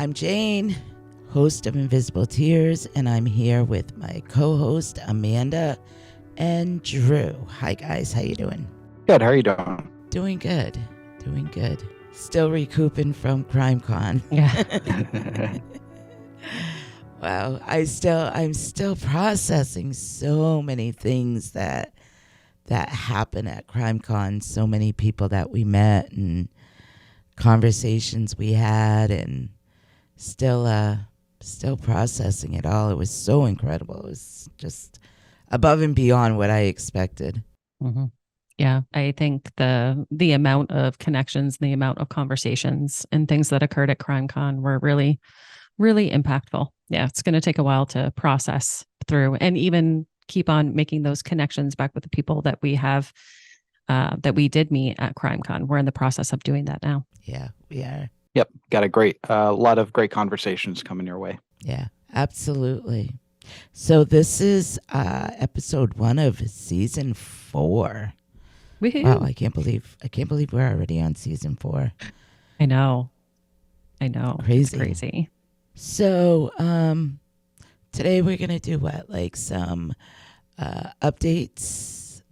I'm Jane, host of Invisible Tears, and I'm here with my co-host Amanda and Drew. Hi guys, how you doing? Good, how are you doing? Doing good. Still recouping from CrimeCon. Yeah. Wow, I'm still processing so many things that happened at CrimeCon. So many people that we met and conversations we had, and still processing it all. It was so incredible. It was just above and beyond what I expected. Mm-hmm. Yeah, I think the amount of connections, the amount of conversations and things that occurred at CrimeCon were really, really impactful. Yeah, it's going to take a while to process through and even keep on making those connections back with the people that we have, that we did meet at CrimeCon. We're in the process of doing that now. Yeah, we are. Yep, got a lot of great conversations coming your way. Yeah, absolutely. So this is episode 1 of season 4. Woo-hoo. Wow, I can't believe we're already on season 4. I know. Crazy. It's crazy. So today we're gonna do some updates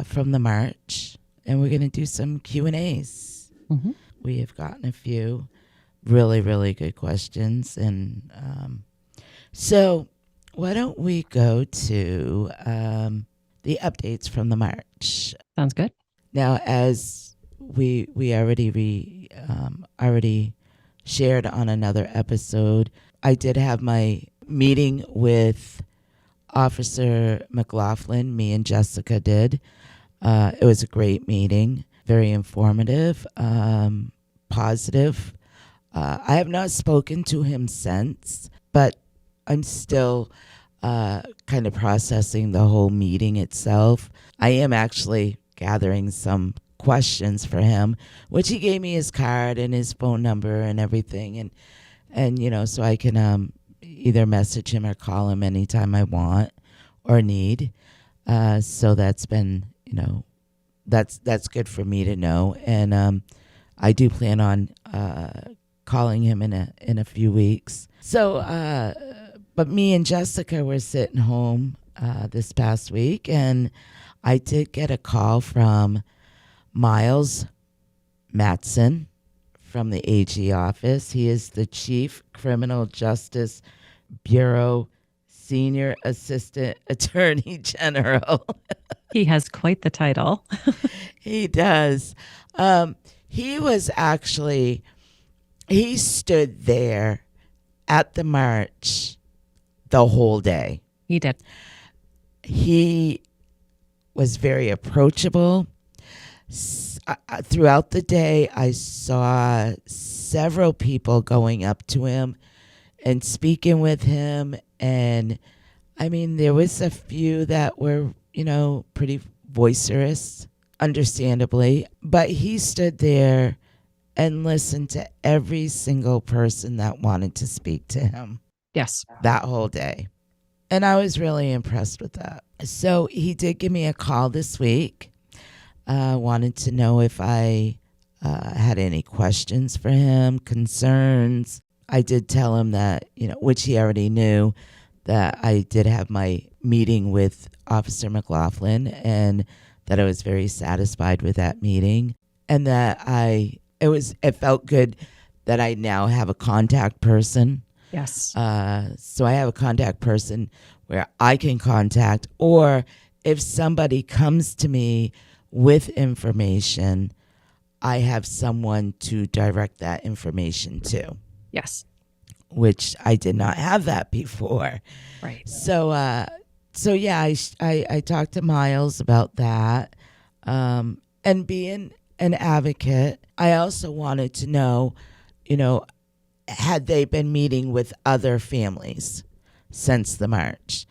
from the March, and we're gonna do some Q&As. Mm-hmm. We have gotten a few really, really good questions, and so why don't we go to the updates from the March? Sounds good. Now, as we already shared on another episode, I did have my meeting with Officer McLaughlin. Me and Jessica did. It was a great meeting, very informative, positive. I have not spoken to him since, but I'm still kind of processing the whole meeting itself. I am actually gathering some questions for him, which he gave me his card and his phone number and everything, and so I can either message him or call him anytime I want or need. So that's been that's good for me to know, and I do plan on calling him in a few weeks. So but me and Jessica were sitting home this past week, and I did get a call from Miles Matson from the AG office. He is the Chief Criminal Justice Bureau Senior Assistant Attorney General. He has quite the title. He does. He stood there at the march the whole day. He did. He was very approachable. Throughout the day, I saw several people going up to him and speaking with him. And I mean, there was a few that were, pretty boisterous, understandably. But he stood there and listened to every single person that wanted to speak to him. Yes. That whole day. And I was really impressed with that. So he did give me a call this week. Wanted to know if I had any questions for him, concerns. I did tell him that, which he already knew, that I did have my meeting with Officer McLaughlin, and that I was very satisfied with that meeting, and that it felt good that I now have a contact person. Yes. So I have a contact person where I can contact, or if somebody comes to me with information, I have someone to direct that information to. Yes. Which I did not have that before. Right. So yeah, I talked to Miles about that. And being an advocate, I also wanted to know, had they been meeting with other families since the march?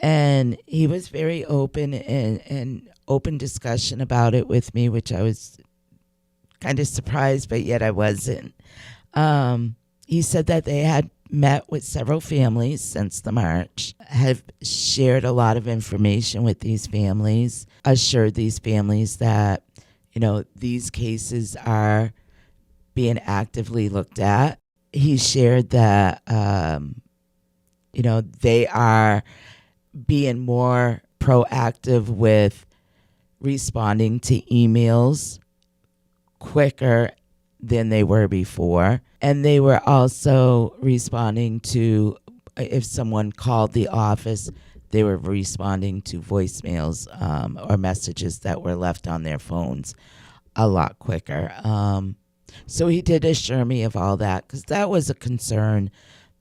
And he was very open and open discussion about it with me, which I was kind of surprised, but yet I wasn't. He said that they had met with several families since the march, have shared a lot of information with these families, assured these families that, these cases are being actively looked at. he shared that, they are being more proactive with responding to emails quicker than they were before. And they were also responding to, if someone called the office, they were responding to voicemails or messages that were left on their phones a lot quicker. So he did assure me of all that, because that was a concern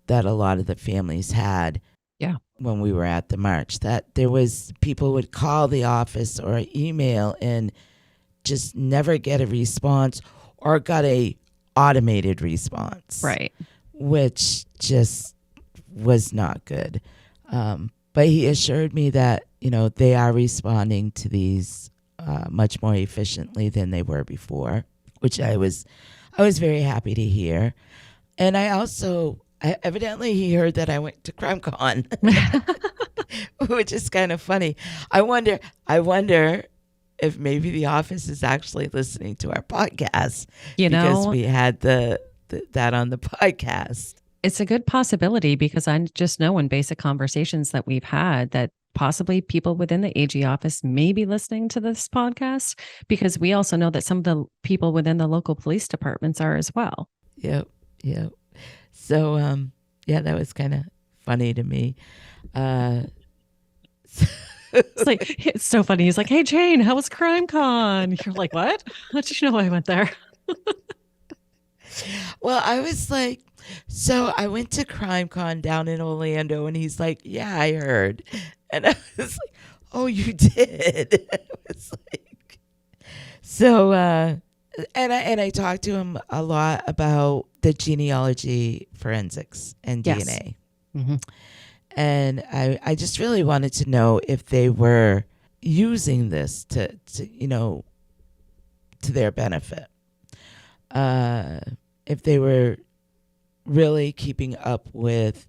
that a lot of the families had. Yeah. When we were at the march, that there was people would call the office or email and just never get a response, or got a automated response, Right. which just was not good. But he assured me that they are responding to these much more efficiently than they were before, which I was very happy to hear. And evidently he heard that I went to CrimeCon, which is kind of funny. I wonder if maybe the office is actually listening to our podcast, because we had that on the podcast. It's a good possibility, because I just know in basic conversations that we've had that possibly people within the AG office may be listening to this podcast, because we also know that some of the people within the local police departments are as well. Yep. So, that was kind of funny to me. It's so funny. He's like, "Hey, Jane, how was CrimeCon?" You're like, "What? How did you know I went there?" Well, I was like, so I went to CrimeCon down in Orlando, and he's like, "Yeah, I heard." And I was like, "Oh, you did?" I was like, so, and I talked to him a lot about the genealogy forensics and Yes. DNA. Mm-hmm. And I just really wanted to know if they were using this to their benefit. If they were really keeping up with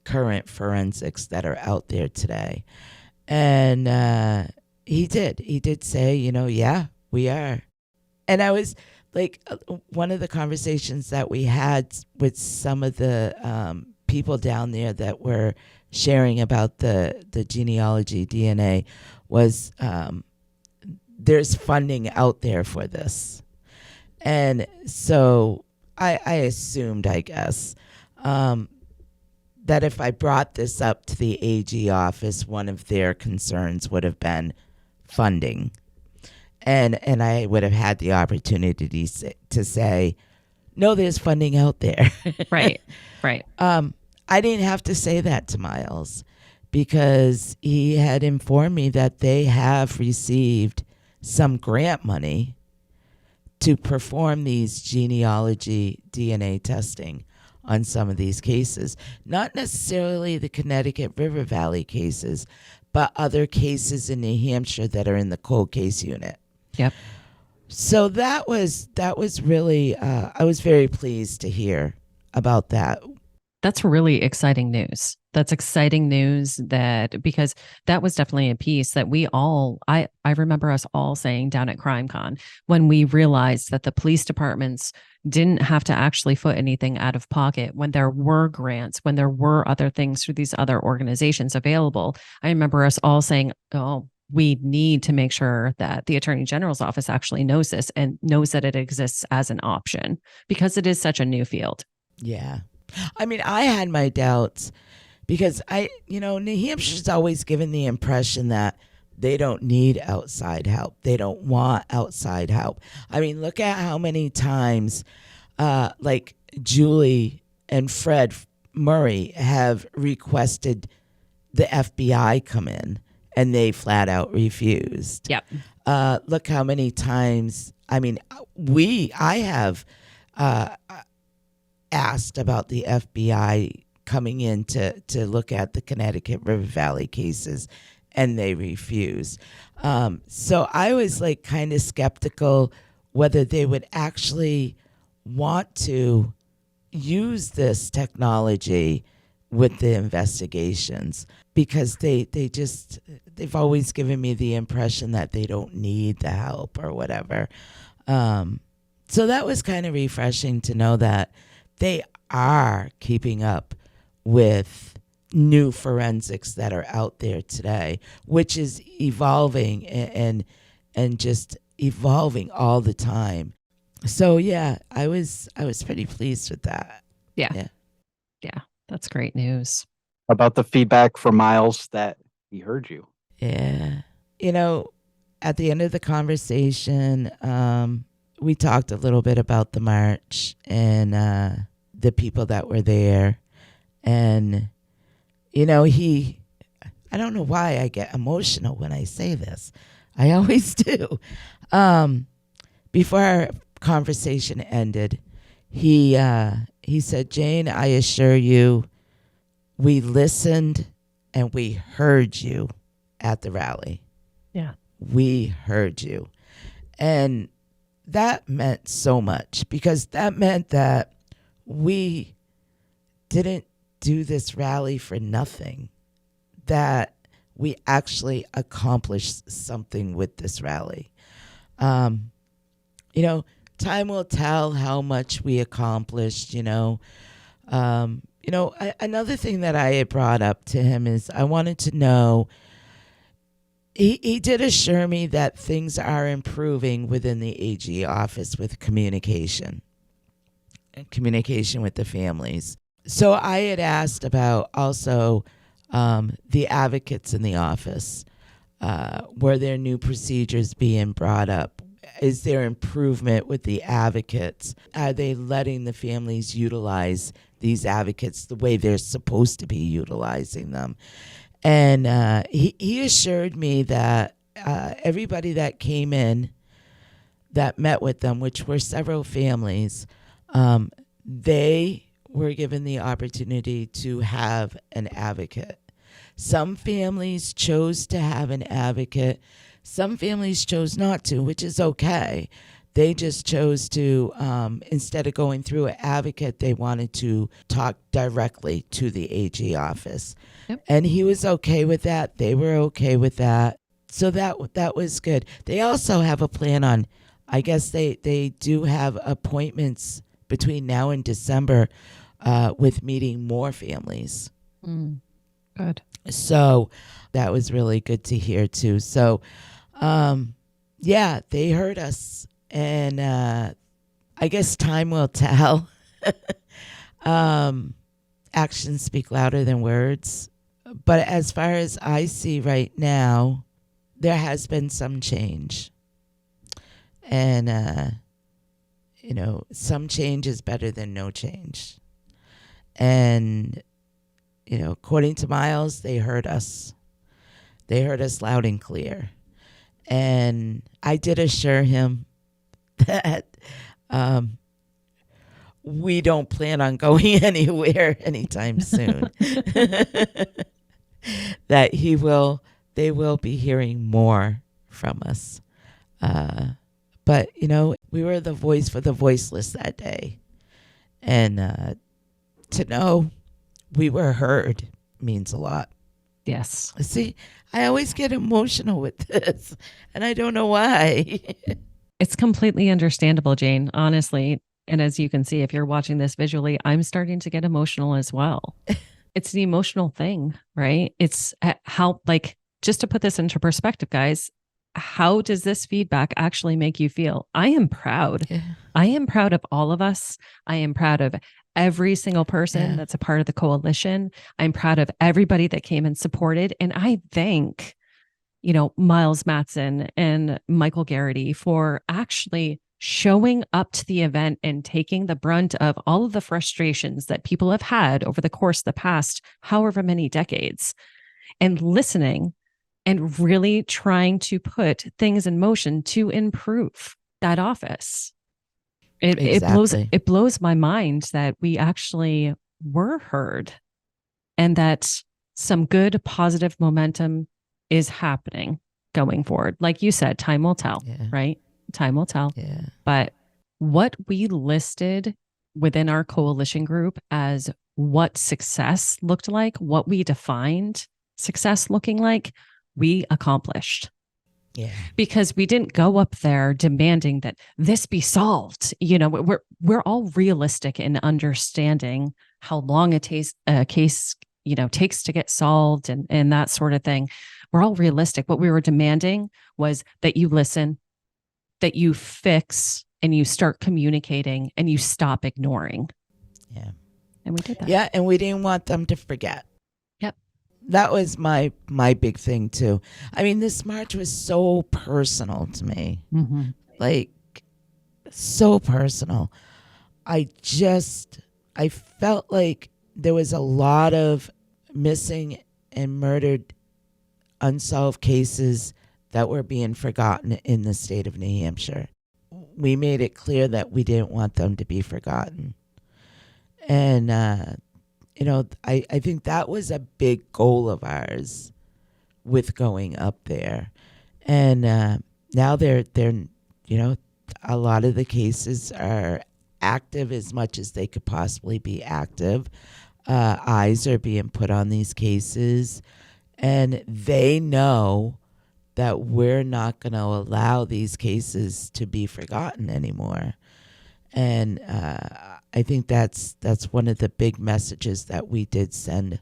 current forensics that are out there today. And he did say, yeah, we are. And I was like, one of the conversations that we had with some of the people down there that were sharing about the genealogy DNA was there's funding out there for this. And so I assumed, I guess, that if I brought this up to the AG office, one of their concerns would have been funding. And I would have had the opportunity to say, no, there's funding out there. Right. I didn't have to say that to Miles, because he had informed me that they have received some grant money to perform these genealogy DNA testing on some of these cases. Not necessarily the Connecticut River Valley cases, but other cases in New Hampshire that are in the cold case unit. Yep. So that was really, I was very pleased to hear about that. That's really exciting news. That's exciting news, because that was definitely a piece that I remember us all saying down at CrimeCon, when we realized that the police departments didn't have to actually foot anything out of pocket, when there were grants, when there were other things through these other organizations available. I remember us all saying, oh, we need to make sure that the Attorney General's office actually knows this and knows that it exists as an option, because it is such a new field. Yeah. I mean, I had my doubts, because New Hampshire's always given the impression that they don't need outside help. They don't want outside help. I mean, look at how many times like Julie and Fred Murray have requested the FBI come in, and they flat out refused. Yep. Look how many times, I mean, I have asked about the FBI coming in to look at the Connecticut River Valley cases, and they refused. So I was like kind of skeptical whether they would actually want to use this technology with the investigations, because they've always given me the impression that they don't need the help or whatever. So that was kind of refreshing to know that they are keeping up with new forensics that are out there today, which is evolving and just evolving all the time. So yeah, I was pretty pleased with that. Yeah. Yeah. Yeah. That's great news. About the feedback from Miles that he heard you. Yeah. You know, at the end of the conversation, we talked a little bit about the march and the people that were there. And, you know, I don't know why I get emotional when I say this. I always do. Before our conversation ended, he said, "Jane, I assure you, we listened and we heard you at the rally. Yeah. We heard you." And that meant so much, because that meant that we didn't do this rally for nothing, that we actually accomplished something with this rally. You know, time will tell how much we accomplished, another thing that I had brought up to him is I wanted to know, he did assure me that things are improving within the AG office with communication and communication with the families. So I had asked about also the advocates in the office. Were there new procedures being brought up? Is there improvement with the advocates? Are they letting the families utilize these advocates the way they're supposed to be utilizing them? And he assured me that everybody that came in that met with them, which were several families, they were given the opportunity to have an advocate. Some families chose to have an advocate. Some families chose not to, which is okay. They just chose to, instead of going through an advocate, they wanted to talk directly to the AG office. Yep. And he was okay with that. They were okay with that. So that was good. They also have a plan on, I guess they do have appointments between now and December with meeting more families. Good. So that was really good to hear too. So, yeah, they heard us, and I guess time will tell. Actions speak louder than words. But as far as I see right now, there has been some change. And, some change is better than no change. And, according to Miles, they heard us. They heard us loud and clear. And I did assure him that we don't plan on going anywhere anytime soon. That they will be hearing more from us. But, we were the voice for the voiceless that day. And to know we were heard means a lot. Yes. See, I always get emotional with this, and I don't know why. It's completely understandable, Jane, honestly. And as you can see, if you're watching this visually, I'm starting to get emotional as well. It's the emotional thing, right? It's how, just to put this into perspective, guys, how does this feedback actually make you feel? I am proud. Yeah. I am proud of all of us. I am proud of every single person that's a part of the coalition. I'm proud of everybody that came and supported. And I thank, Miles Matson and Michael Garrity for actually showing up to the event and taking the brunt of all of the frustrations that people have had over the course of the past, however many decades, and listening and really trying to put things in motion to improve that office. Exactly. It blows my mind that we actually were heard and that some good positive momentum is happening going forward. Like you said, time will tell, right? Time will tell. Yeah. But what we listed within our coalition group as what success looked like, what we defined success looking like, we accomplished. Yeah. because we didn't go up there demanding that this be solved. You know, we're all realistic in understanding how long a case, you know, takes to get solved and that sort of thing. We're all realistic. What we were demanding was that you listen, that you fix, and you start communicating, and you stop ignoring. Yeah. And we did that. Yeah, and we didn't want them to forget. Yep. That was my big thing too. I mean, this march was so personal to me. Mm-hmm. Like, so personal. I felt like there was a lot of missing and murdered unsolved cases that were being forgotten in the state of New Hampshire. We made it clear that we didn't want them to be forgotten. And, you know, I think that was a big goal of ours with going up there. And now they're, you know, a lot of the cases are active as much as they could possibly be active. Eyes are being put on these cases, and they know that we're not going to allow these cases to be forgotten anymore. And I think that's one of the big messages that we did send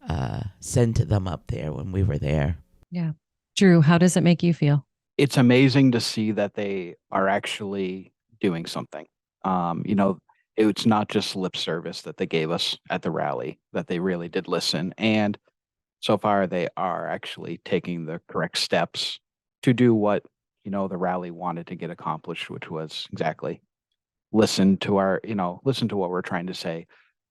to them up there when we were there. Yeah. Drew, how does it make you feel? It's amazing to see that they are actually doing something. You know, it's not just lip service that they gave us at the rally, that they really did listen. And so far, they are actually taking the correct steps to do what, you know, the rally wanted to get accomplished, which was exactly listen to what we're trying to say,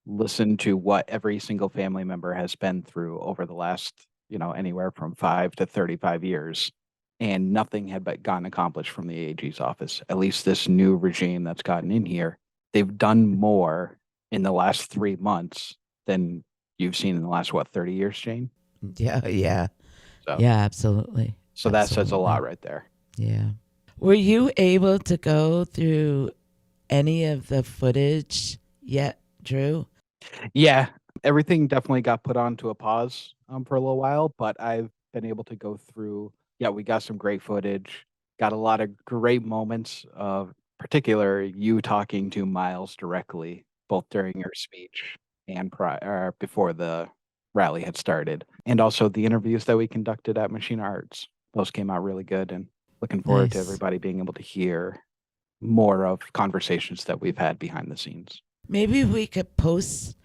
listen to what every single family member has been through over the last, you know, anywhere from 5 to 35 years. And nothing had gotten accomplished from the AG's office. At least this new regime that's gotten in here, they've done more in the last 3 months than you've seen in the last, 30 years, Jane? Yeah. So, Yeah, absolutely. So that says a lot Absolutely. right there. Yeah. Were you able to go through any of the footage yet, Drew? Yeah, everything definitely got put onto a pause for a little while, but I've been able to go through. Yeah, we got some great footage, got a lot of great moments of particular you talking to Miles directly, both during your speech and before the rally had started, and also the interviews that we conducted at Machine Arts. Those came out really good, and looking forward to Nice. everybody being able to hear more of conversations that we've had behind the scenes. Maybe we could post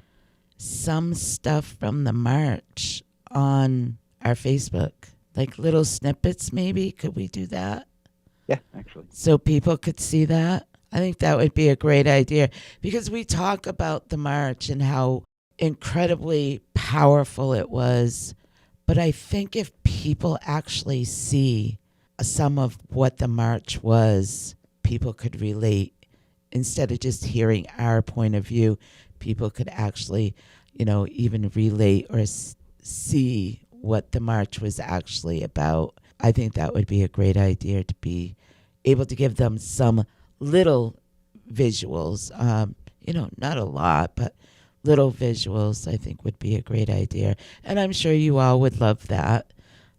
some stuff from the march on our Facebook, like little snippets maybe. Could we do that? Yeah, actually. So people could see that? I think that would be a great idea, because we talk about the march and how incredibly powerful it was. But I think if people actually see some of what the march was, people could relate. Instead of just hearing our point of view, people could actually, you know, even relate or see what the march was actually about. I think that would be a great idea, to be able to give them some little visuals. You know, not a lot, but little visuals, I think, would be a great idea. And I'm sure you all would love that,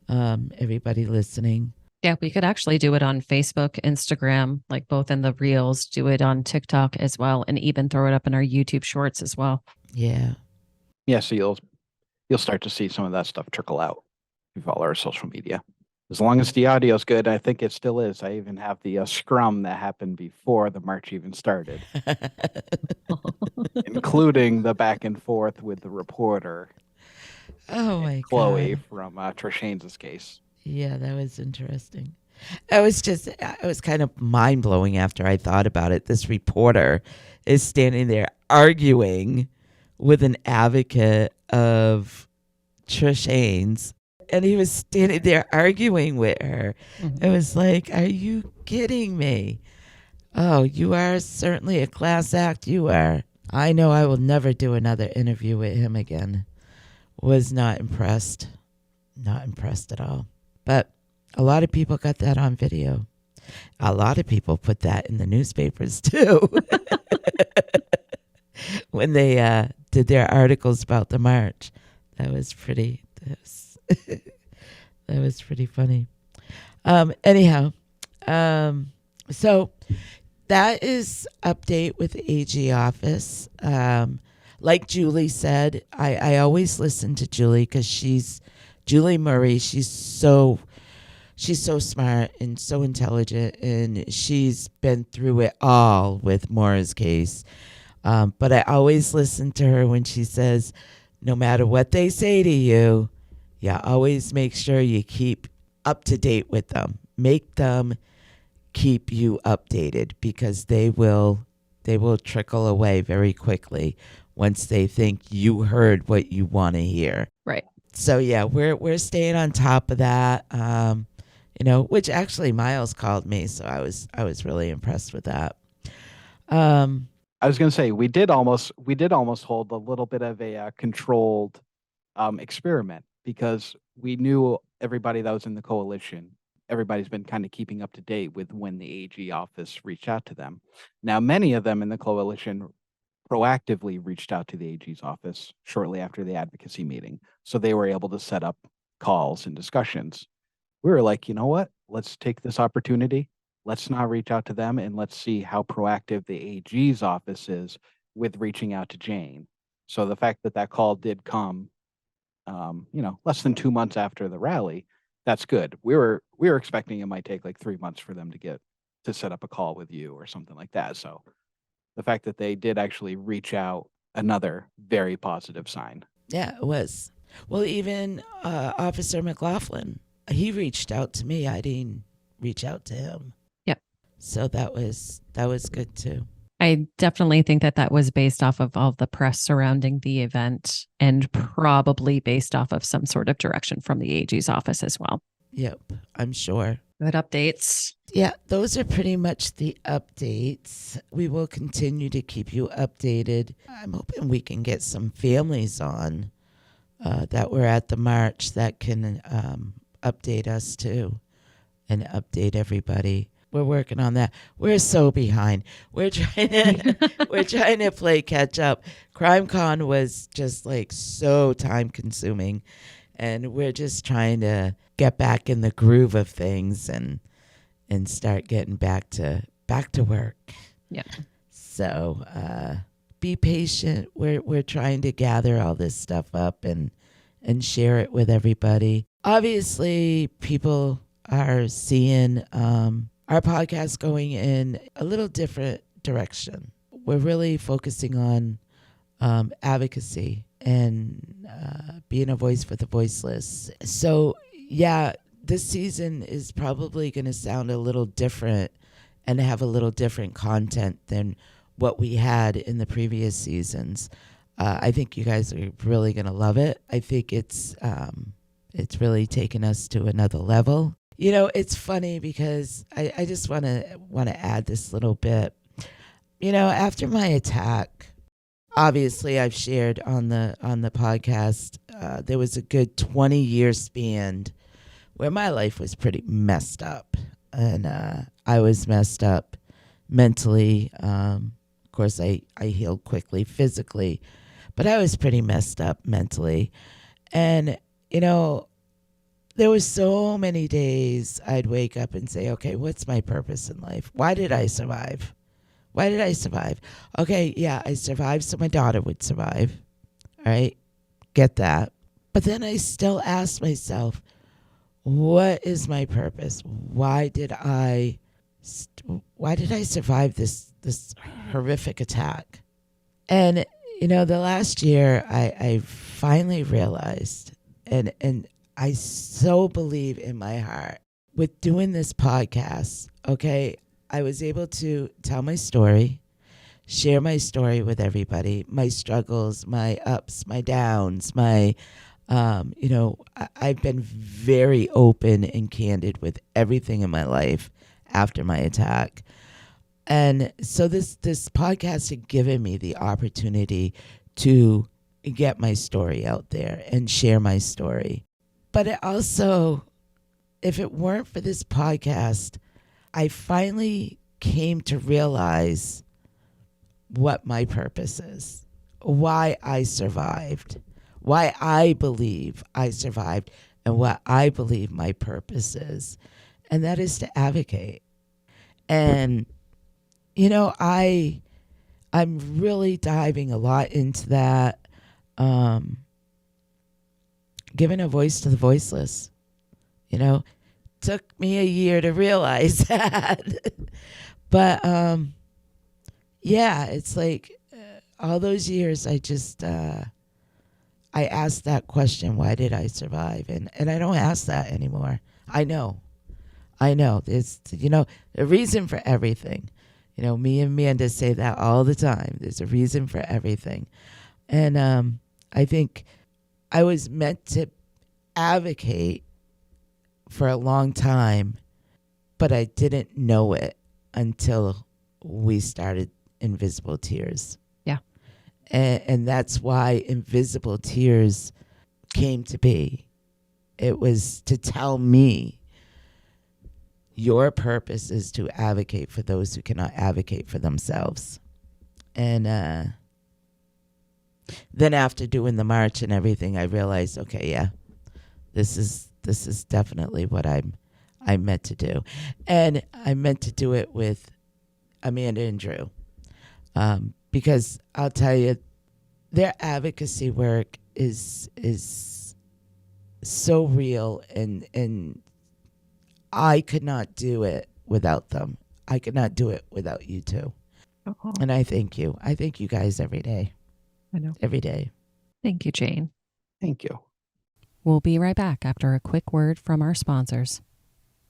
everybody listening. Yeah, we could actually do it on Facebook, Instagram, like both in the reels, do it on TikTok as well, and even throw it up in our YouTube shorts as well. Yeah. Yeah, so you'll start to see some of that stuff trickle out. If you follow our social media. As long as the audio is good, I think it still is. I even have the scrum that happened before the march even started, including the back and forth with the reporter, Oh my Chloe, God. from Trishane's case. Yeah, that was interesting. It was kind of mind blowing after I thought about it. This reporter is standing there arguing with an advocate of Trish Haynes, and he was standing there arguing with her. It was like, are you kidding me? Oh, you are certainly a class act. You are. I know I will never do another interview with him again. Was not impressed. Not impressed at all. But a lot of people got that on video. A lot of people put that in the newspapers too. When they did their articles about the march. That was pretty funny. Anyhow, so that is update with AG office. Like Julie said, I always listen to Julie because Julie Murray. She's so smart and so intelligent, and she's been through it all with Maura's case. But I always listen to her when she says, no matter what they say to you, always make sure you keep up to date with them. Make them keep you updated because they will trickle away very quickly once they think you heard what you want to hear. Right. So we're staying on top of that. Which actually Miles called me, so I was really impressed with that. I was going to say we did almost hold a little bit of a controlled experiment because we knew everybody that was in the coalition. Everybody's been kind of keeping up to date with when the AG office reached out to them. Now, many of them in the coalition proactively reached out to the AG's office shortly after the advocacy meeting, so they were able to set up calls and discussions. We were like, you know what? Let's take this opportunity. Let's not reach out to them, and let's see how proactive the AG's office is with reaching out to Jane. So the fact that call did come, less than 2 months after the rally, that's good. We were expecting it might take like 3 months for them to set up a call with you or something like that. So the fact that they did actually reach out, another very positive sign. Yeah, it was. Well, even Officer McLaughlin, he reached out to me. I didn't reach out to him. Yep. So that was good too. I definitely think that was based off of all the press surrounding the event and probably based off of some sort of direction from the AG's office as well. Yep, I'm sure. Good updates. Yeah, those are pretty much the updates. We will continue to keep you updated. I'm hoping we can get some families on that were at the march that can update us too and update everybody. We're working on that. We're so behind. We're trying to play catch up. CrimeCon was just like so time consuming, and we're just trying to get back in the groove of things and start getting back to work. Yeah. So be patient. We're trying to gather all this stuff up and share it with everybody. Obviously, people are seeing our podcast going in a little different direction. We're really focusing on advocacy and being a voice for the voiceless. So, this season is probably going to sound a little different and have a little different content than what we had in the previous seasons. I think you guys are really going to love it. I think it's really taken us to another level. It's funny because I just want to add this little bit. After my attack, obviously I've shared on the podcast, there was a good 20-year span where my life was pretty messed up, and I was messed up mentally. Of course, I healed quickly physically, but I was pretty messed up mentally. And, there was so many days I'd wake up and say, okay, what's my purpose in life? Why did I survive? Okay, I survived so my daughter would survive. All right, get that. But then I still ask myself, what is my purpose? Why did I survive this horrific attack? And, the last year I finally realized, and I so believe in my heart with doing this podcast, okay, I was able to tell my story, share my story with everybody, my struggles, my ups, my downs, I've been very open and candid with everything in my life after my attack. And so this podcast had given me the opportunity to get my story out there and share my story. But it also, if it weren't for this podcast, I finally came to realize what my purpose is, why I survived, why I believe I survived, and what I believe my purpose is. and that is to advocate. And I'm really diving a lot into that, giving a voice to the voiceless. Took me a year to realize that. But yeah, it's like all those years I just I asked that question, why did I survive? And I don't ask that anymore. I know. There's a reason for everything. Me and Amanda say that all the time. There's a reason for everything. And I think I was meant to advocate for a long time, but I didn't know it until we started Invisible Tears. Yeah. And that's why Invisible Tears came to be. It was to tell me, your purpose is to advocate for those who cannot advocate for themselves. And then after doing the march and everything, I realized, okay, yeah, this is definitely what I'm meant to do. And I meant to do it with Amanda and Drew. Because I'll tell you, their advocacy work is so real, and I could not do it without them. I could not do it without you two. Oh, And I thank you. I thank you guys every day. I know. Every day. Thank you, Jane. Thank you. We'll be right back after a quick word from our sponsors.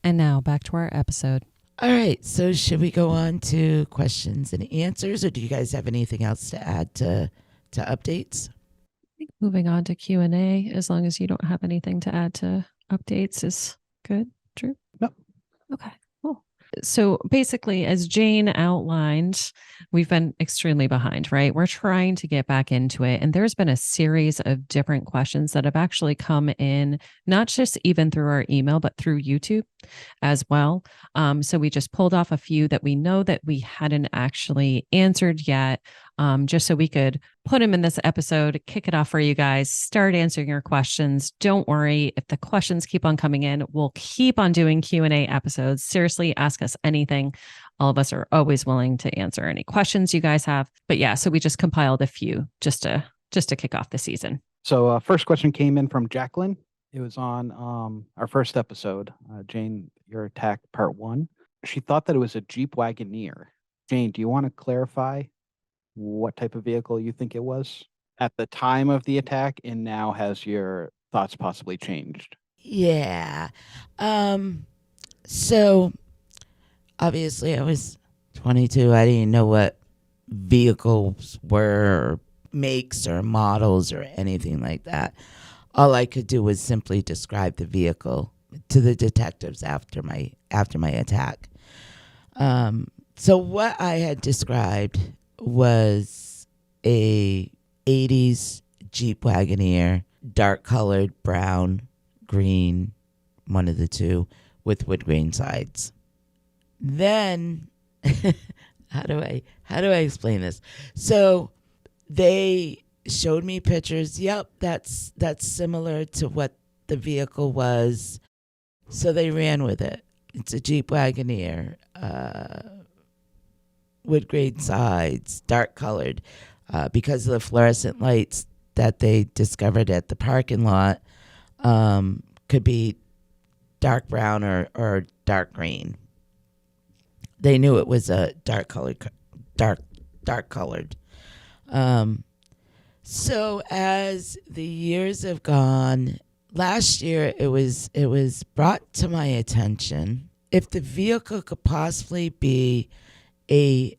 And now back to our episode. All right. So should we go on to questions and answers, or do you guys have anything else to add to updates? I think moving on to Q&A, as long as you don't have anything to add to updates, is good. Drew? No. Okay, cool. So basically, as Jane outlined, we've been extremely behind, right? We're trying to get back into it. And there's been a series of different questions that have actually come in, not just even through our email, but through YouTube as well. So we just pulled off a few that we know that we hadn't actually answered yet, just so we could put them in this episode, kick it off for you guys, start answering your questions. Don't worry. If the questions keep on coming in, we'll keep on doing Q&A episodes. Seriously, ask us anything. All of us are always willing to answer any questions you guys have. But yeah, so we just compiled a few just to kick off the season. So first question came in from Jacqueline. It was on our first episode, Jane, Your Attack Part 1. She thought that it was a Jeep Wagoneer. Jane, do you want to clarify what type of vehicle you think it was at the time of the attack, and now has your thoughts possibly changed? Yeah. So obviously I was 22. I didn't know what vehicles were, or makes or models or anything like that. All I could do was simply describe the vehicle to the detectives after my attack. So what I had described was a 80s Jeep Wagoneer, dark colored, brown, green, one of the two, with wood grain sides. Then how do I explain this? So they showed me pictures. Yep, that's similar to what the vehicle was. So they ran with it. It's a Jeep Wagoneer, wood grain sides, dark colored, because of the fluorescent lights that they discovered at the parking lot. Could be dark brown or dark green. They knew it was a dark colored. So as the years have gone, last year it was brought to my attention if the vehicle could possibly be a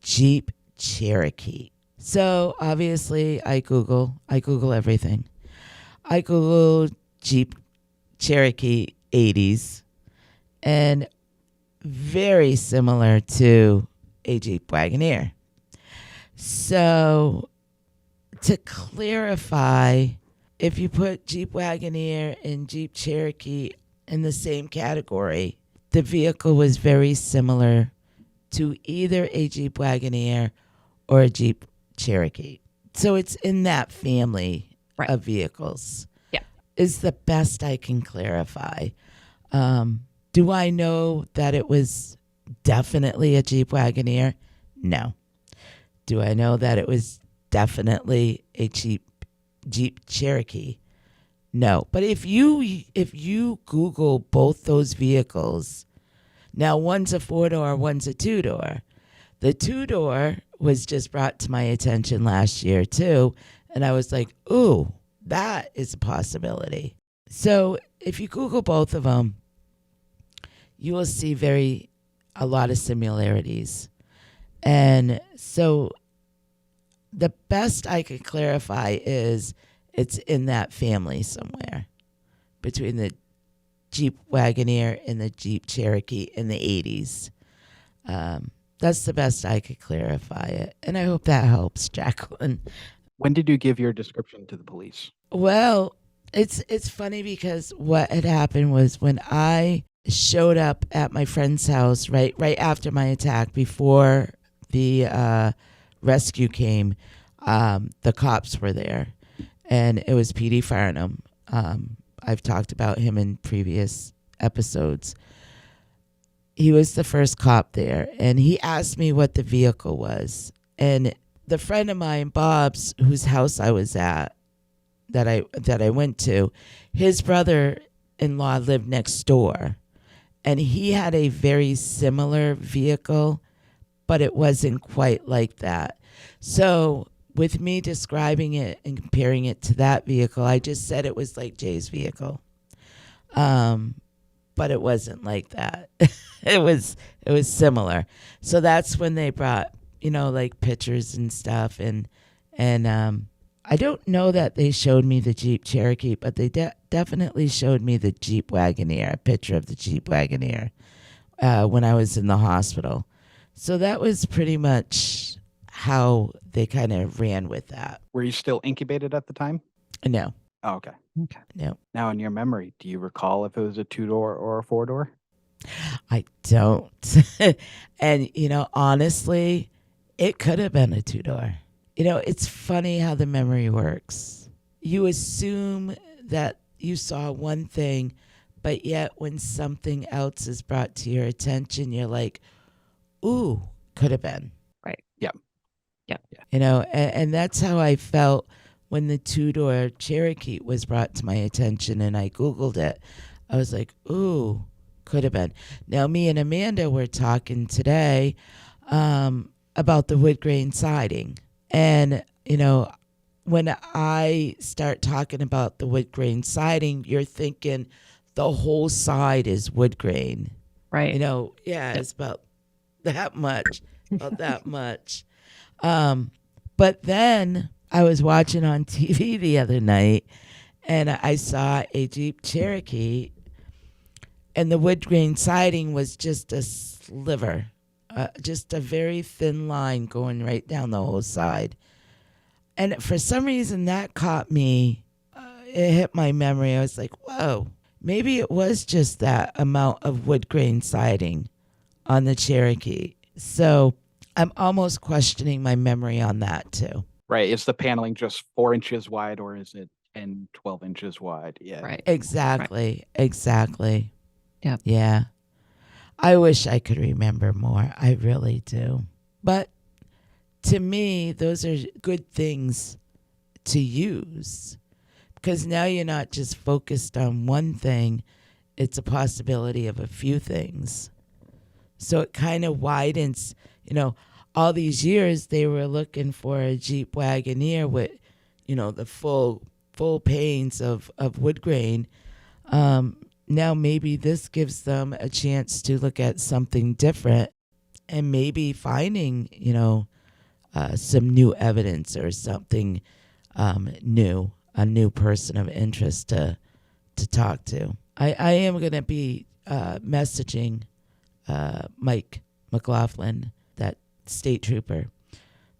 Jeep Cherokee. So obviously I Google everything. I Googled Jeep Cherokee 80s, and very similar to a Jeep Wagoneer. So to clarify, if you put Jeep Wagoneer and Jeep Cherokee in the same category, the vehicle was very similar to either a Jeep Wagoneer or a Jeep Cherokee. So it's in that family of vehicles. Yeah. Is the best I can clarify. Do I know that it was definitely a Jeep Wagoneer? No. Do I know that it was definitely a Jeep Cherokee? No. But if you Google both those vehicles, now one's a 4-door, one's a 2-door. The 2-door was just brought to my attention last year too, and I was like, "Ooh, that is a possibility." So if you Google both of them, you will see a lot of similarities. And so the best I could clarify is it's in that family somewhere between the Jeep Wagoneer and the Jeep Cherokee in the 80s. That's the best I could clarify it. And I hope that helps, Jacqueline. When did you give your description to the police? Well, it's funny because what had happened was when I showed up at my friend's house right after my attack, before the rescue came, the cops were there, and it was PD Farnham. I've talked about him in previous episodes. He was the first cop there, and he asked me what the vehicle was. And the friend of mine, Bob's, whose house I was at, that I went to, his brother-in-law lived next door, and he had a very similar vehicle, but it wasn't quite like that. So with me describing it and comparing it to that vehicle, I just said it was like Jay's vehicle. But it wasn't like that. It was similar. So that's when they brought, like pictures and stuff, and I don't know that they showed me the Jeep Cherokee, but they definitely showed me the Jeep Wagoneer, a picture of the Jeep Wagoneer, when I was in the hospital. So that was pretty much how they kind of ran with that. Were you still incubated at the time? No, Oh, okay. Okay. no, Now, in your memory, do you recall if it was a 2-door or a 4-door? I don't. And, honestly, it could have been a 2-door. It's funny how the memory works. You assume that you saw one thing, but yet when something else is brought to your attention, you're like, ooh, could have been. Right. Yeah. And that's how I felt when the 2-door Cherokee was brought to my attention and I Googled it. I was like, ooh, could have been. Now, me and Amanda were talking today about the wood grain siding. And, when I start talking about the wood grain siding, you're thinking the whole side is wood grain. Right. It's about that much, But then I was watching on TV the other night, and I saw a Jeep Cherokee, and the wood grain siding was just a sliver, just a very thin line going right down the whole side. And for some reason, that caught me. It hit my memory. I was like, whoa, maybe it was just that amount of wood grain siding on the Cherokee. So I'm almost questioning my memory on that too. Right. Is the paneling just 4 inches wide, or is it 10, 12 inches wide? Yeah. Right. Exactly. Yeah. Yeah. I wish I could remember more. I really do. But to me, those are good things to use, because now you're not just focused on one thing. It's a possibility of a few things. So it kind of widens, all these years they were looking for a Jeep Wagoneer with, the full panes of wood grain. Now maybe this gives them a chance to look at something different and maybe finding, some new evidence or something new, a new person of interest to talk to. I am going to be messaging Mike McLaughlin, that state trooper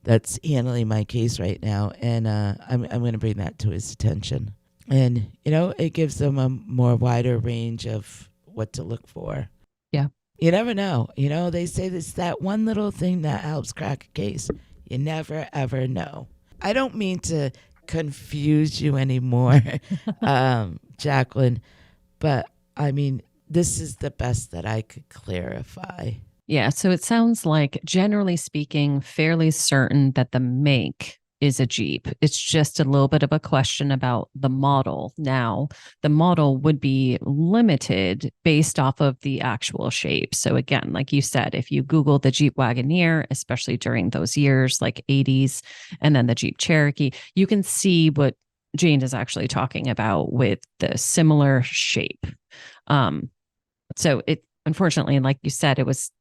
that's handling my case right now, and I'm going to bring that to his attention. And, it gives them a more wider range of what to look for. Yeah. You never know. They say it's that one little thing that helps crack a case. You never, ever know. I don't mean to confuse you anymore, Jacqueline, but I mean, this is the best that I could clarify. Yeah. So it sounds like, generally speaking, fairly certain that the make is a Jeep. It's just a little bit of a question about the model. Now, the model would be limited based off of the actual shape. So again, like you said, if you Google the Jeep Wagoneer, especially during those years like 80s, and then the Jeep Cherokee, you can see what Jane is actually talking about with the similar shape. So it, unfortunately, like you said, it was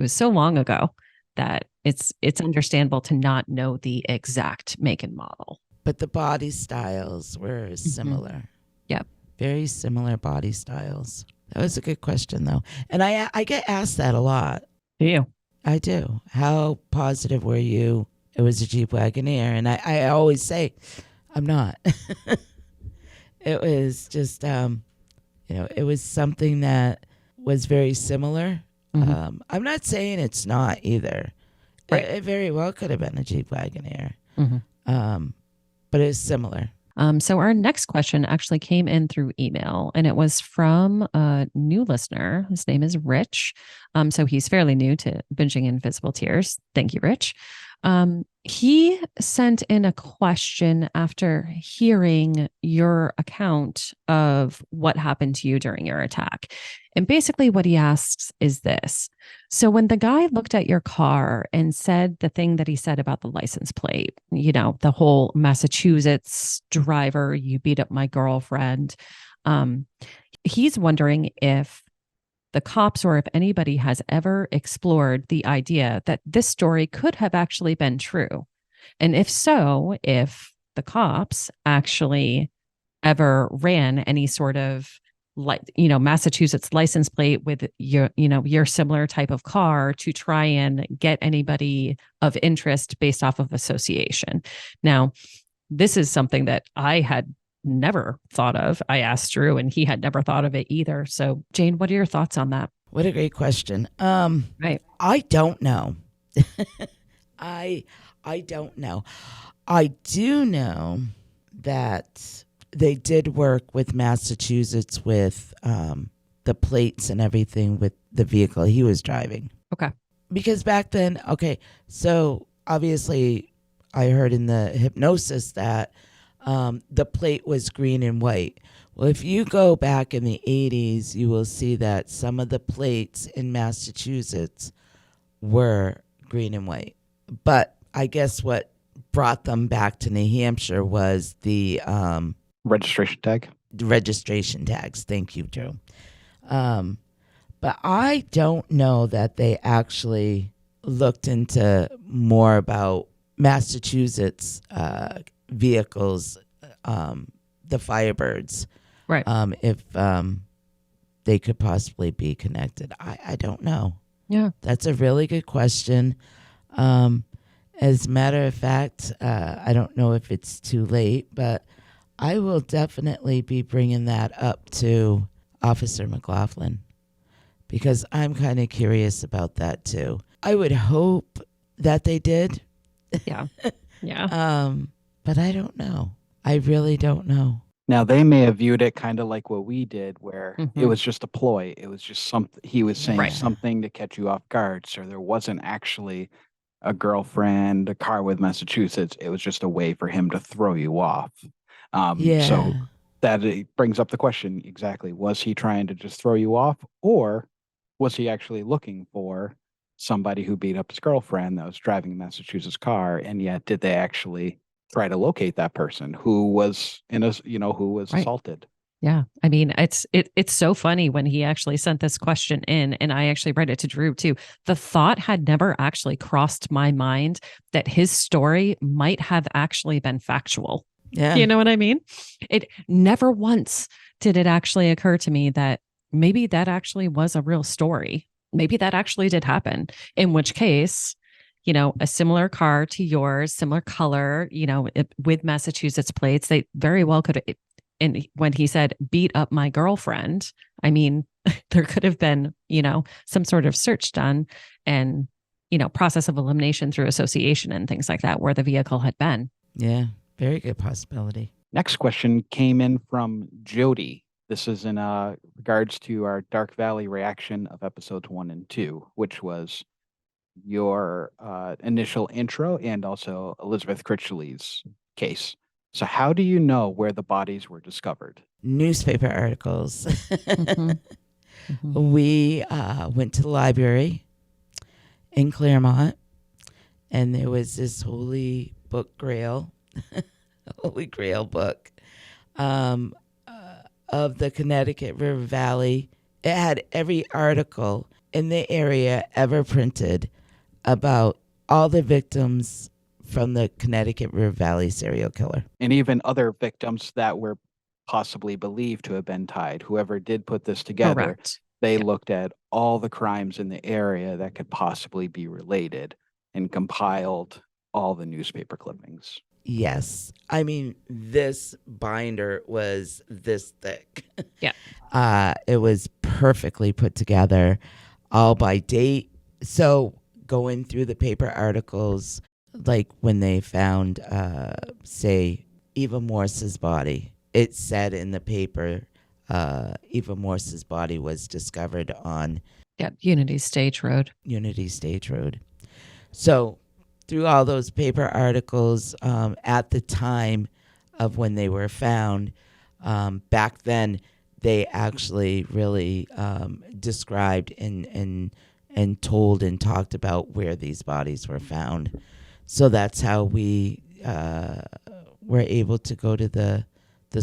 so long ago that it's understandable to not know the exact make and model. But the body styles were similar. Yep. Very similar body styles. That was a good question, though. And I get asked that a lot. Do you? I do. How positive were you it was a Jeep Wagoneer? And I always say, I'm not. It was just, it was something that was very similar. Mhm. I'm not saying it's not either. Right. It very well could have been a Jeep Wagoneer. Mhm. But it's similar. So our next question actually came in through email, and it was from a new listener. His name is Rich. So he's fairly new to Binging Invisible Tears. Thank you, Rich. He sent in a question after hearing your account of what happened to you during your attack. And basically what he asks is this. So when the guy looked at your car and said the thing that he said about the license plate, the whole Massachusetts driver, you beat up my girlfriend, he's wondering if the cops or if anybody has ever explored the idea that this story could have actually been true. And if so, if the cops actually ever ran any sort of Massachusetts license plate with your similar type of car to try and get anybody of interest based off of association. Now, this is something that I had never thought of. I asked Drew and he had never thought of it either. So Jane, what are your thoughts on that? What a great question. Right. I don't know. I don't know. I do know that they did work with Massachusetts with the plates and everything with the vehicle he was driving. Okay. Because back then, so obviously I heard in the hypnosis that the plate was green and white. Well, if you go back in the 80s, you will see that some of the plates in Massachusetts were green and white. But I guess what brought them back to New Hampshire was the registration tag. Registration tags. Thank you, Joe. But I don't know that they actually looked into more about Massachusetts vehicles, the Firebirds. Right. If they could possibly be connected. I don't know. Yeah. That's a really good question. As a matter of fact, I don't know if it's too late, but I will definitely be bringing that up to Officer McLaughlin because I'm kind of curious about that too. I would hope that they did. Yeah. Yeah. But I don't know. I really don't know. Now they may have viewed it kind of like what we did, where it Mhm. was just a ploy. It was just something he was saying Right. something to catch you off guard. So there wasn't actually a girlfriend, a car with Massachusetts. It was just a way for him to throw you off. Yeah. So that it brings up the question exactly: was he trying to just throw you off, or was he actually looking for somebody who beat up his girlfriend that was driving a Massachusetts car? And yet, did they actually try to locate that person who was who was Right. assaulted? Yeah. I mean, it's so funny when he actually sent this question in, and I actually read it to Drew too. The thought had never actually crossed my mind that his story might have actually been factual. Yeah. You know what I mean? It never once did it actually occur to me that maybe that actually was a real story. Maybe that actually did happen, in which case, a similar car to yours, similar color, with Massachusetts plates, they very well could. And when he said, beat up my girlfriend, I mean, there could have been, some sort of search done and, process of elimination through association and things like that where the vehicle had been. Yeah. Very good possibility. Next question came in from Jody. This is in regards to our Dark Valley reaction of episodes 1 and 2, which was your initial intro and also Elizabeth Critchley's case. So how do you know where the bodies were discovered? Newspaper articles. Mhm. We went to the library in Claremont, and there was this holy book grail, holy grail book um, of the Connecticut River Valley. It had every article in the area ever printed about all the victims from the Connecticut River Valley serial killer. And even other victims that were possibly believed to have been tied. Whoever did put this together, Correct. they Yeah. looked at all the crimes in the area that could possibly be related and compiled all the newspaper clippings. Yes. I mean, this binder was this thick. Yeah. It was perfectly put together, all by date. So going through the paper articles, like when they found, say, Eva Morse's body, it said in the paper, Eva Morse's body was discovered on Yeah. Unity Stage Road. Unity Stage Road. So through all those paper articles at the time of when they were found, back then they actually really described and told and talked about where these bodies were found. So that's how we were able to go to the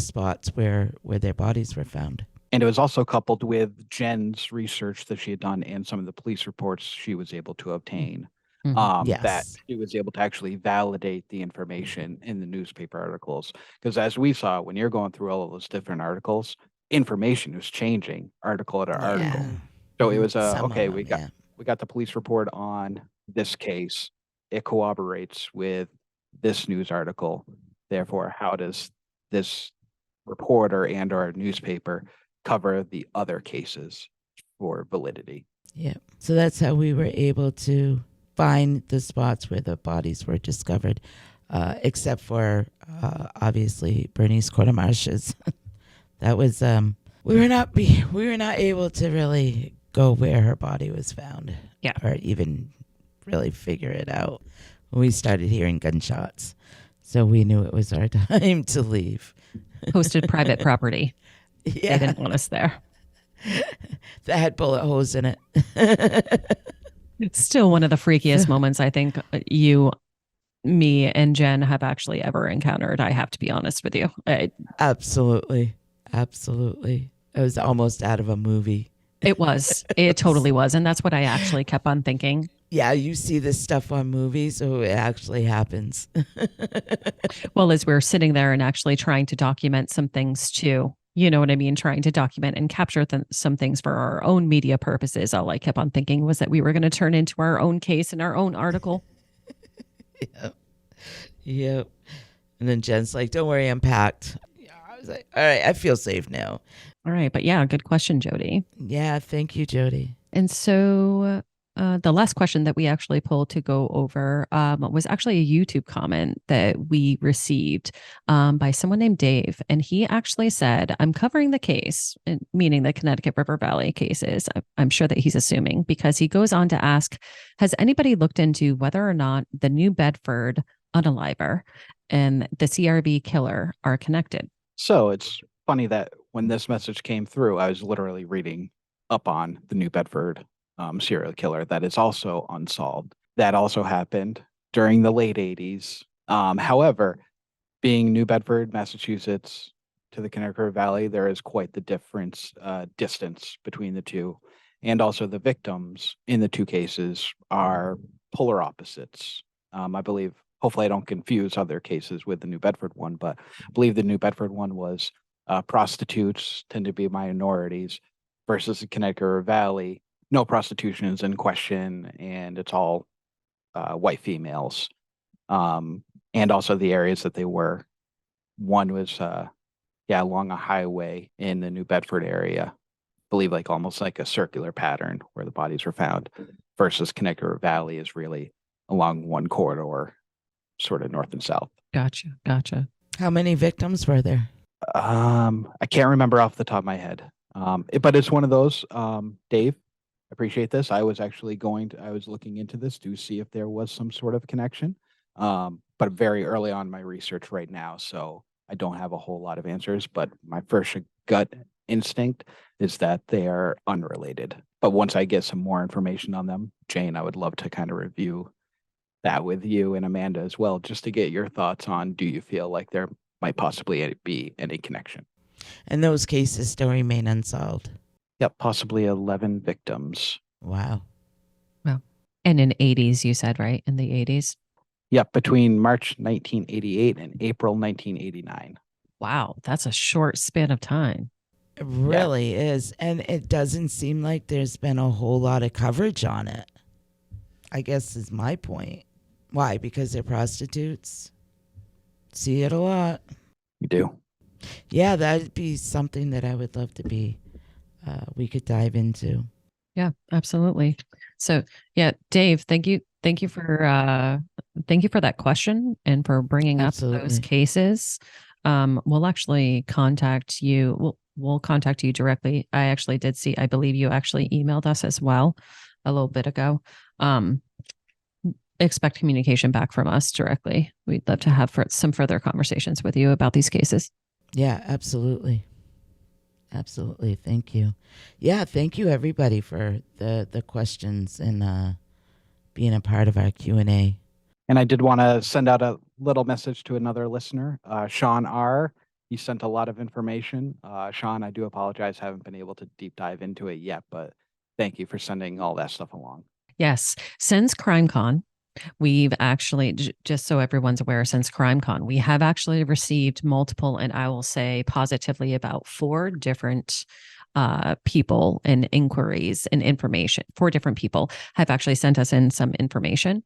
spots where their bodies were found. And it was also coupled with Jen's research that she had done and some of the police reports she was able to obtain. Mhm. That Yes. she was able to actually validate the information in the newspaper articles. Because as we saw, when you're going through all of those different articles, information was changing article to article. Yeah. So it was Some okay, of them, yeah. we got the police report on this case. It corroborates with this news article. Therefore, how does this reporter and or newspaper cover the other cases for validity? Yeah. So that's how we were able to find the spots where the bodies were discovered, except for obviously Bernice Quartermarsh's. That was we were not able to really go where her body was found. Yeah. Or even really figure it out when we started hearing gunshots. So we knew it was our time to leave. Posted private property. Yeah. They didn't want us there. That had bullet holes in it. It's still one of the freakiest moments I think you, me, and Jen have actually ever encountered. I have to be honest with you. Absolutely. Absolutely. It was almost out of a movie. It was. It totally was. And that's what I actually kept on thinking. Yeah, you see this stuff on movies, so it actually happens. Well, as we're sitting there and actually trying to document some things too, you know what I mean? Trying to document and capture some things for our own media purposes. All I kept on thinking was that we were going to turn into our own case and our own article. Yep. And then Jen's like, don't worry, I'm packed. Yeah, I was like, all right, I feel safe now. All right. But yeah, good question, Jody. Yeah, thank you, Jody. And so the last question that we actually pulled to go over was actually a YouTube comment that we received by someone named Dave. And he actually said, I'm covering the case, meaning the Connecticut River Valley cases. I'm sure that he's assuming, because he goes on to ask, has anybody looked into whether or not the New Bedford unaliver and the CRV killer are connected? So it's funny that when this message came through, I was literally reading up on the New Bedford serial killer that is also unsolved. That also happened during the late 80s. However, being New Bedford, Massachusetts to the Connecticut Valley, there is quite the distance between the two. And also the victims in the two cases are polar opposites. I believe, hopefully I don't confuse other cases with the New Bedford one, but I believe the New Bedford one was prostitutes tend to be minorities versus the Connecticut Valley. No prostitution is in question, and it's all white females. And also the areas that they were. One was, along a highway in the New Bedford area. I believe like almost like a circular pattern where the bodies were found, versus Connecticut Valley is really along one corridor, sort of north and south. Gotcha. How many victims were there? I can't remember off the top of my head. But it's one of those. Dave, I appreciate this. I was actually I was looking into this to see if there was some sort of connection. But very early on in my research right now, so I don't have a whole lot of answers. But my first gut instinct is that they are unrelated. But once I get some more information on them, Jane, I would love to kind of review that with you and Amanda as well, just to get your thoughts on, do you feel like there might possibly be any connection? And those cases still remain unsolved. Yep, possibly 11 victims. Wow. Well, and in 80s, you said, right? In the 80s? Yep, between March 1988 and April 1989. Wow, that's a short span of time. It really is. And it doesn't seem like there's been a whole lot of coverage on it, I guess is my point. Why? Because they're prostitutes? See it a lot. You do? Yeah, that'd be something that I would love to be, we could dive into. Yeah, absolutely. So yeah, Dave, thank you for that question and for bringing up those Absolutely. cases. We'll actually contact you. We'll contact you directly. I actually did see, I believe you actually emailed us as well a little bit ago. Expect communication back from us directly. We'd love to have some further conversations with you about these cases. Yeah, absolutely. Absolutely. Thank you. Yeah, thank you everybody for the questions and being a part of our Q&A. And I did want to send out a little message to another listener, Sean R. He sent a lot of information. Sean, I do apologize, haven't been able to deep dive into it yet, but thank you for sending all that stuff along. Yes. Since CrimeCon, we've actually, just so everyone's aware, since CrimeCon, we have actually received multiple, and I will say positively about 4 different people and inquiries and information. 4 different people have actually sent us in some information.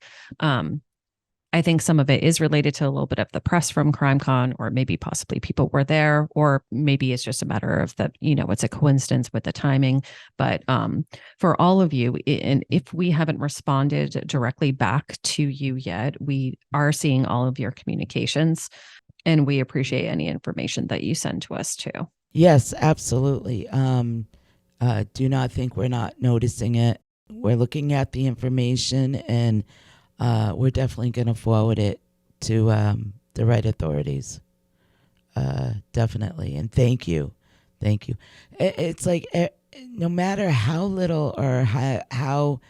I think some of it is related to a little bit of the press from CrimeCon, or maybe possibly people were there, or maybe it's just a matter of it's a coincidence with the timing. But for all of you, and if we haven't responded directly back to you yet, we are seeing all of your communications, and we appreciate any information that you send to us too. Yes, absolutely. Do not think we're not noticing it. We're looking at the information, and we're definitely going to forward it to the right authorities. Definitely. And thank you. Thank you. It's like no matter how little or how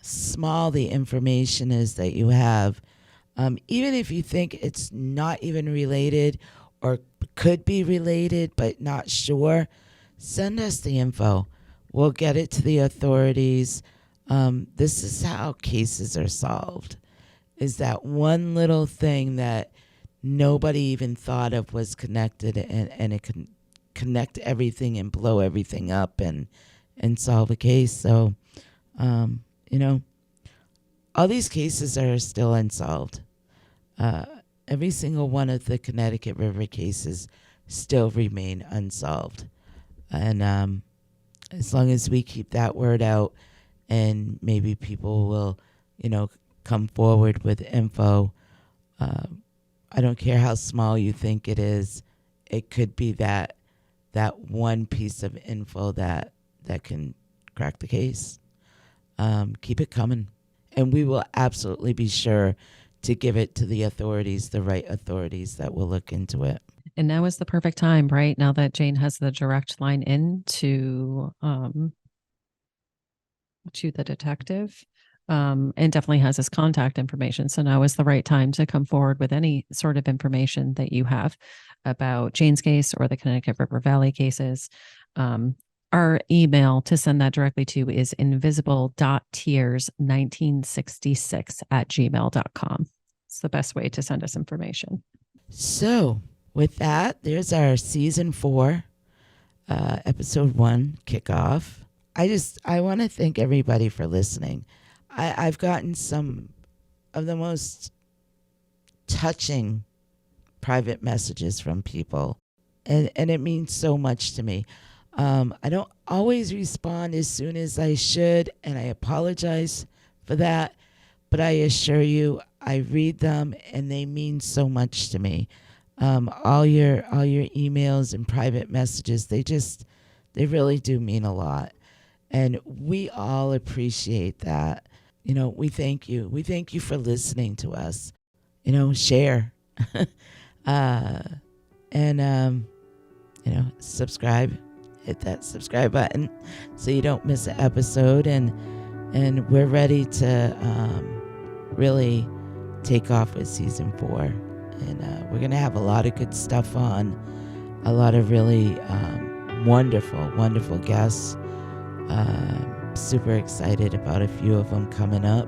small the information is that you have, even if you think it's not even related or could be related but not sure, send us the info. We'll get it to the authorities. This is how cases are solved, is that one little thing that nobody even thought of was connected, and it can connect everything and blow everything up and solve a case. So, all these cases are still unsolved. Every single one of the Connecticut River cases still remain unsolved. And as long as we keep that word out, and maybe people will, come forward with info. I don't care how small you think it is. It could be that one piece of info that can crack the case. Keep it coming. And we will absolutely be sure to give it to the authorities, the right authorities that will look into it. And now is the perfect time, right? Now that Jane has the direct line in to the detective, and definitely has his contact information. So now is the right time to come forward with any sort of information that you have about Jane's case or the Connecticut River Valley cases. Our email to send that directly to is invisible.tears1966@gmail.com. It's the best way to send us information. So with that, there's our season 4, episode 1 kickoff. I want to thank everybody for listening. I've gotten some of the most touching private messages from people, and it means so much to me. I don't always respond as soon as I should, and I apologize for that, but I assure you, I read them and they mean so much to me. All your emails and private messages, they really do mean a lot. And we all appreciate that. We thank you. We thank you for listening to us. Share. And subscribe. Hit that subscribe button so you don't miss an episode. And we're ready to really take off with season 4. And we're going to have a lot of good stuff on, a lot of really wonderful, wonderful guests. Super excited about a few of them coming up.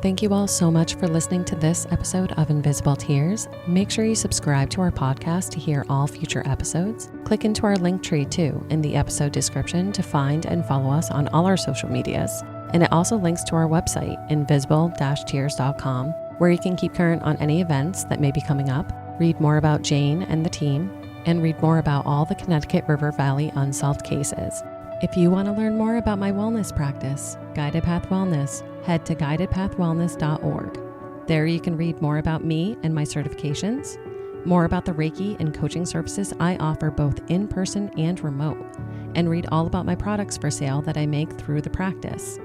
Thank you all so much for listening to this episode of Invisible Tears. Make sure you subscribe to our podcast to hear all future episodes. Click into our link tree too in the episode description to find and follow us on all our social medias. And it also links to our website, invisible-tears.com, where you can keep current on any events that may be coming up, read more about Jane and the team, and read more about all the Connecticut River Valley unsolved cases. If you want to learn more about my wellness practice, Guided Path Wellness, head to guidedpathwellness.org. There you can read more about me and my certifications, more about the Reiki and coaching services I offer both in person and remote, and read all about my products for sale that I make through the practice.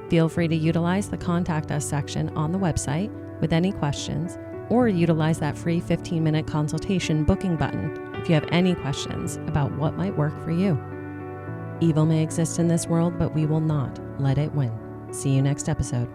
Feel free to utilize the Contact Us section on the website with any questions, or utilize that free 15-minute consultation booking button if you have any questions about what might work for you. Evil may exist in this world, but we will not let it win. See you next episode.